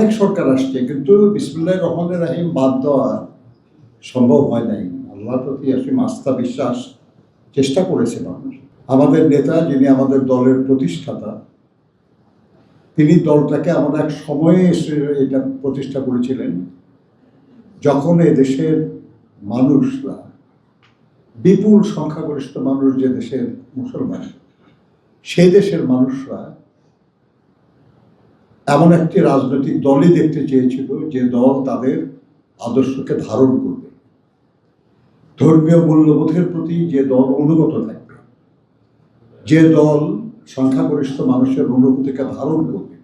অনেক সরকার আসছে, কিন্তু বিসমিল্লাহির রহমানির রহিম বাদ দেওয়া সম্ভব হয় নাই। আল্লাহর প্রতি আসলে আস্থা বিশ্বাস চেষ্টা করেছে মানুষ। আমাদের নেতা, যিনি আমাদের দলের প্রতিষ্ঠাতা, তিনি দলটাকে এমন এক সময়ে এসে এটা প্রতিষ্ঠা করেছিলেন যখন এদেশের মানুষরা, বিপুল সংখ্যাগরিষ্ঠ মানুষ যে দেশের মুসলমান, সেই দেশের মানুষরা এমন একটি রাজনৈতিক দলই দেখতে চেয়েছিল যে দল তাদের আদর্শকে ধারণ করবে, ধর্মীয় মূল্যবোধের প্রতি যে দল অনুগত থাকবে, যে দল সংখ্যাগরিষ্ঠ মানুষের অনুভূতিকে ধারণ করবে।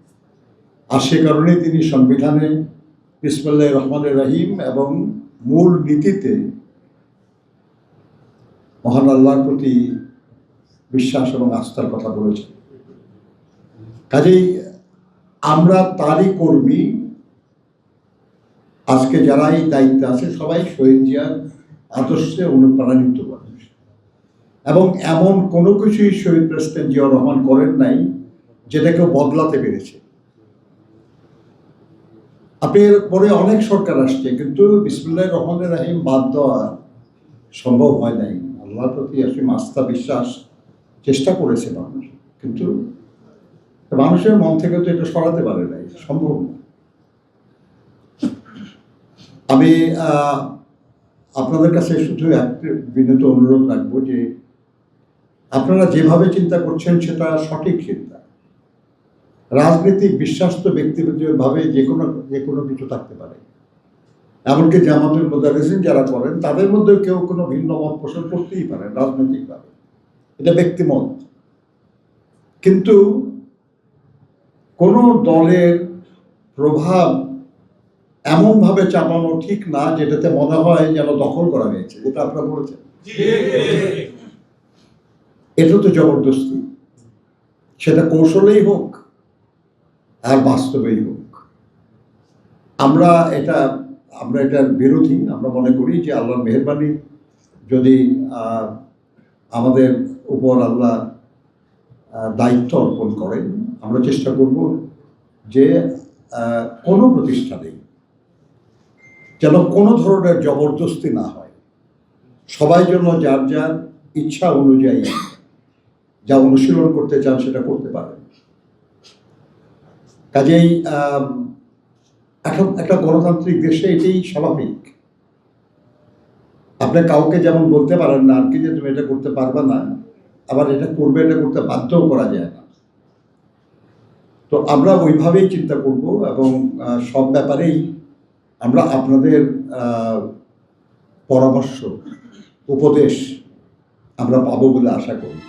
আর সে কারণে তিনি সংবিধানে বিসমিল্লাহির রহমানির রহিম এবং মূল নীতিতে মহান আল্লাহর প্রতি বিশ্বাস এবং আস্থার কথা বলেছেন। কাজেই আমরা তারই কর্মী। আজকে যারা এই দায়িত্বে আছে সবাই শহীদ জিয়ার আদর্শে অনুপ্রাণিত মানুষ, এবং এমন কোনো কিছুই শহীদ প্রেসিডেন্ট জিয়াউর রহমান করেন নাই যেটাকে বদলাতে পেরেছে। আপনার পরে অনেক সরকার আসছে, কিন্তু বিসমিল্লাহির রহমানির রহিম বাদ দেওয়া সম্ভব হয় নাই। আল্লাহর প্রতি আসলে আস্থা বিশ্বাস চেষ্টা করেছে মানুষ, কিন্তু মানুষের মন থেকে তো এটা সরাতে পারে নাই, সম্ভব না। আমি আপনাদের কাছে শুধু একটা বিনীত অনুরোধ রাখবো যে আপনারা যেভাবে চিন্তা করছেন সেটা সঠিক চিন্তা। রাজনৈতিক বিশ্বাস তো ব্যক্তিগতভাবে যে কোনো কিছু থাকতে পারে। এমনকি জামাতুল মুদারিসিন যারা করেন তাদের মধ্যেও কেউ কোনো ভিন্ন মত পোষণ করতেই পারে রাজনৈতিকভাবে, এটা ব্যক্তিমত। কিন্তু কোনো দলের প্রভাব এমনভাবে চাপানো ঠিক না যেটাতে মনে হয় যেন দখল করা হয়েছে, যেটা আপনারা বলেছেন। এটা তো জবরদস্তি, সেটা কৌশলেই হোক আর বাস্তবেই হোক। আমরা এটার বিরোধী। আমরা মনে করি যে আল্লাহর মেহেরবানি যদি আমাদের উপর আল্লাহ দায়িত্ব অর্পণ করেন, আমরা চেষ্টা করব যে কোনো প্রতিষ্ঠানে যেন কোনো ধরনের জবরদস্তি না হয়। সবাই যেন যার যার ইচ্ছা অনুযায়ী যা অনুশীলন করতে চান সেটা করতে পারেন। কাজেই এখন একটা গণতান্ত্রিক দেশে এটাই স্বাভাবিক। আপনি কাউকে যেমন বলতে পারেন না আর কি যে তুমি এটা করতে পারবে না, আবার এটা করবে, এটা করতে বাধ্যও করা যায় না। তো আমরা ওইভাবেই চিন্তা করব, এবং সব ব্যাপারেই আমরা আপনাদের পরামর্শ উপদেশ আমরা পাবো বলে আশা করি।